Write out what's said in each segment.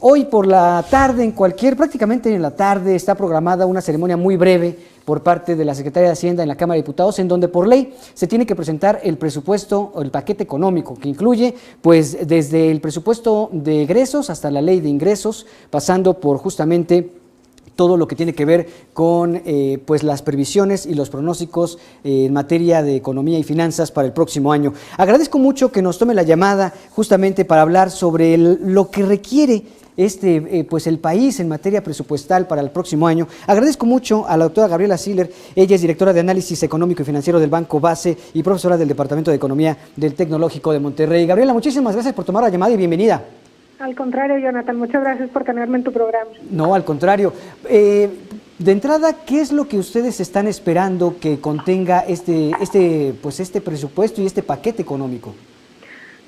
Hoy por la tarde, prácticamente en la tarde, está programada una ceremonia muy breve por parte de la Secretaría de Hacienda en la Cámara de Diputados, en donde por ley se tiene que presentar el presupuesto o el paquete económico, que incluye pues desde el presupuesto de egresos hasta la ley de ingresos, pasando por justamente todo lo que tiene que ver con pues las previsiones y los pronósticos en materia de economía y finanzas para el próximo año. Agradezco mucho que nos tome la llamada justamente para hablar sobre lo que requiere pues el país en materia presupuestal para el próximo año. Agradezco mucho a la doctora Gabriela Siller. Ella es directora de Análisis Económico y Financiero del Banco Base y profesora del Departamento de Economía del Tecnológico de Monterrey. Gabriela, muchísimas gracias por tomar la llamada y bienvenida. Al contrario, Jonathan, muchas gracias por tenerme en tu programa. No, al contrario. De entrada, ¿qué es lo que ustedes están esperando que contenga este presupuesto y este paquete económico?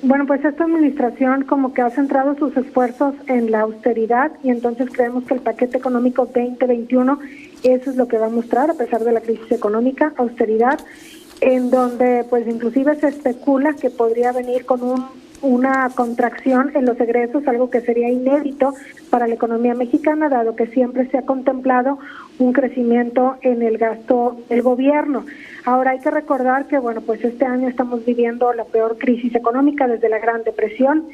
Bueno, pues esta administración como que ha centrado sus esfuerzos en la austeridad y entonces creemos que el paquete económico 2021 eso es lo que va a mostrar a pesar de la crisis económica, austeridad, en donde pues inclusive se especula que podría venir con una contracción en los egresos, algo que sería inédito para la economía mexicana, dado que siempre se ha contemplado un crecimiento en el gasto del gobierno. Ahora hay que recordar que, bueno, pues este año estamos viviendo la peor crisis económica desde la Gran Depresión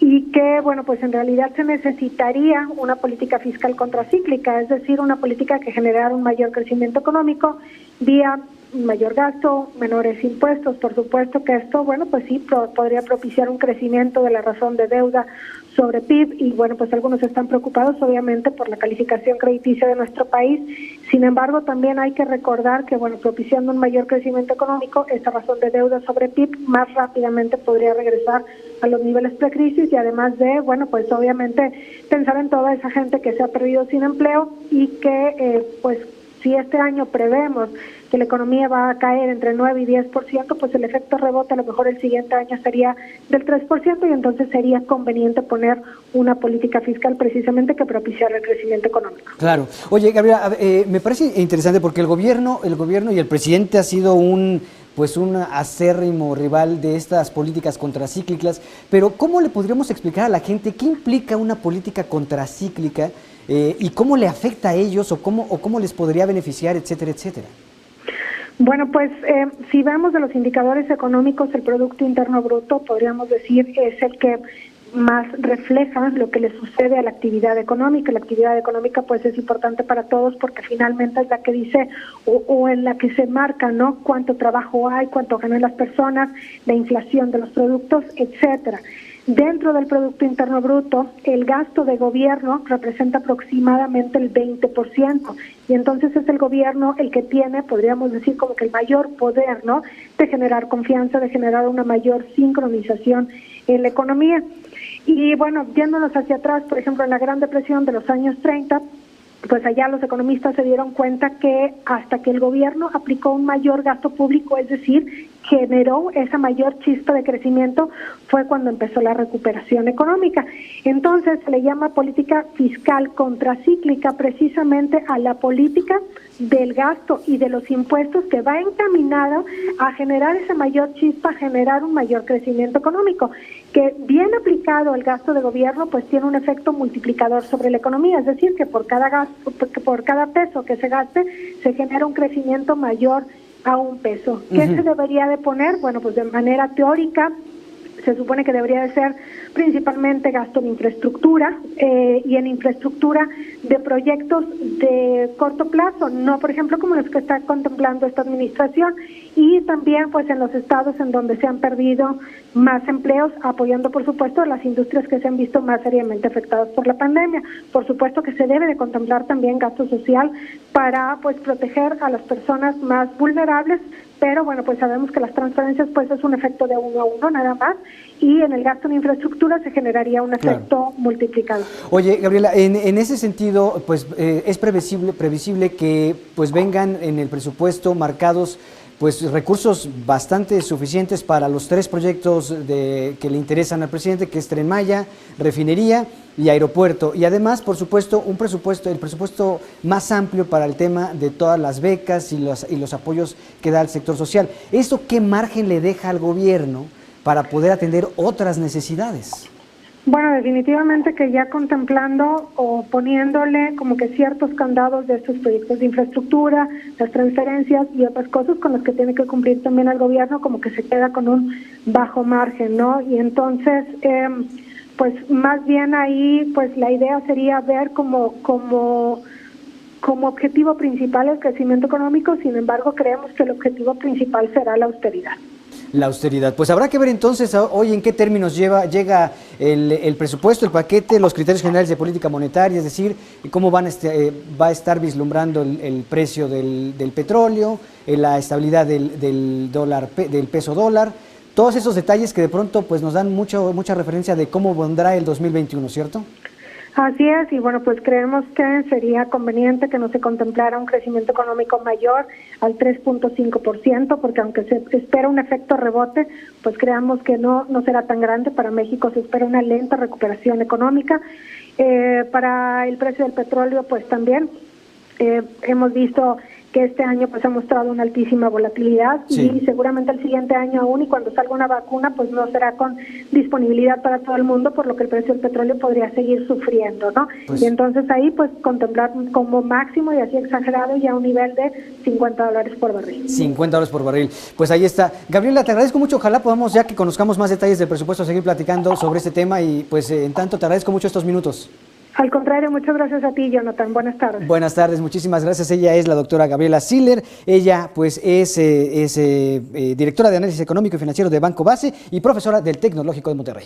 y que, bueno, pues en realidad se necesitaría una política fiscal contracíclica, es decir, una política que generara un mayor crecimiento económico vía mayor gasto, menores impuestos. Por supuesto que esto, bueno, pues sí, podría propiciar un crecimiento de la razón de deuda sobre PIB y, bueno, pues algunos están preocupados, obviamente, por la calificación crediticia de nuestro país. Sin embargo, también hay que recordar que, bueno, propiciando un mayor crecimiento económico, esta razón de deuda sobre PIB más rápidamente podría regresar a los niveles precrisis y además de, bueno, pues obviamente pensar en toda esa gente que se ha perdido sin empleo y que, pues, si este año prevemos que la economía va a caer entre 9 y 10%, pues el efecto rebote a lo mejor el siguiente año sería del 3% y entonces sería conveniente poner una política fiscal precisamente que propiciara el crecimiento económico. Claro. Oye, Gabriela, me parece interesante porque el gobierno y el presidente ha sido un acérrimo rival de estas políticas contracíclicas, pero ¿cómo le podríamos explicar a la gente qué implica una política contracíclica y cómo le afecta a ellos o cómo les podría beneficiar, etcétera, etcétera? Bueno, pues si vemos de los indicadores económicos, el Producto Interno Bruto, podríamos decir, es el que más refleja lo que le sucede a la actividad económica. La actividad económica pues es importante para todos porque finalmente es la que dice o en la que se marca, ¿no?, cuánto trabajo hay, cuánto ganan las personas, la inflación de los productos, etcétera. Dentro del Producto Interno Bruto, el gasto de gobierno representa aproximadamente el 20%, y entonces es el gobierno el que tiene, podríamos decir, como que el mayor poder, ¿no?, de generar confianza, de generar una mayor sincronización en la economía. Y bueno, yéndonos hacia atrás, por ejemplo, en la Gran Depresión de los años 30, pues allá los economistas se dieron cuenta que hasta que el gobierno aplicó un mayor gasto público, es decir, generó esa mayor chispa de crecimiento, fue cuando empezó la recuperación económica. Entonces se le llama política fiscal contracíclica precisamente a la política del gasto y de los impuestos que va encaminada a generar esa mayor chispa, a generar un mayor crecimiento económico, que bien aplicado el gasto de gobierno pues tiene un efecto multiplicador sobre la economía, es decir, que por cada gasto, por cada peso que se gaste se genera un crecimiento mayor a un peso. ¿Qué se debería de poner? Bueno, pues de manera teórica se supone que debería de ser principalmente gasto en infraestructura y en infraestructura de proyectos de corto plazo, no por ejemplo como los que está contemplando esta administración, y también pues en los estados en donde se han perdido más empleos, apoyando por supuesto las industrias que se han visto más seriamente afectadas por la pandemia. Por supuesto que se debe de contemplar también gasto social para pues proteger a las personas más vulnerables, pero bueno, pues sabemos que las transferencias pues es un efecto de 1 a 1 nada más, y en el gasto en infraestructura se generaría un efecto multiplicado. Oye, Gabriela, en ese sentido, pues es previsible que pues vengan en el presupuesto marcados pues recursos bastante suficientes para los 3 proyectos que le interesan al presidente, que es Tren Maya, refinería y aeropuerto, y además, por supuesto, el presupuesto más amplio para el tema de todas las becas y los apoyos que da al sector social. ¿Esto qué margen le deja al gobierno para poder atender otras necesidades? Bueno, definitivamente que ya contemplando o poniéndole como que ciertos candados de estos proyectos de infraestructura, las transferencias y otras cosas con las que tiene que cumplir también el gobierno, como que se queda con un bajo margen, ¿no? Y entonces, pues más bien ahí, pues la idea sería ver como objetivo principal el crecimiento económico. Sin embargo, creemos que el objetivo principal será la austeridad. La austeridad. Pues habrá que ver entonces hoy en qué términos llega el presupuesto, el paquete, los criterios generales de política monetaria, es decir, cómo va a estar vislumbrando el precio del petróleo, la estabilidad del peso dólar, todos esos detalles que de pronto pues nos dan mucha referencia de cómo vendrá el 2021, ¿cierto? Así es, y bueno, pues creemos que sería conveniente que no se contemplara un crecimiento económico mayor al 3.5%, porque aunque se espera un efecto rebote, pues creamos que no será tan grande. Para México se espera una lenta recuperación económica. Para el precio del petróleo, pues también hemos visto que este año pues ha mostrado una altísima volatilidad, sí, y seguramente el siguiente año aún, y cuando salga una vacuna, pues no será con disponibilidad para todo el mundo, por lo que el precio del petróleo podría seguir sufriendo, ¿no? Pues, y entonces ahí pues contemplar como máximo y así exagerado ya un nivel de $50 por barril. $50 por barril. Pues ahí está. Gabriela, te agradezco mucho. Ojalá podamos, ya que conozcamos más detalles del presupuesto, seguir platicando sobre este tema y pues en tanto te agradezco mucho estos minutos. Al contrario, muchas gracias a ti, Jonathan. Buenas tardes. Buenas tardes, muchísimas gracias. Ella es la doctora Gabriela Siller. Ella pues es directora de Análisis Económico y Financiero de Banco Base y profesora del Tecnológico de Monterrey.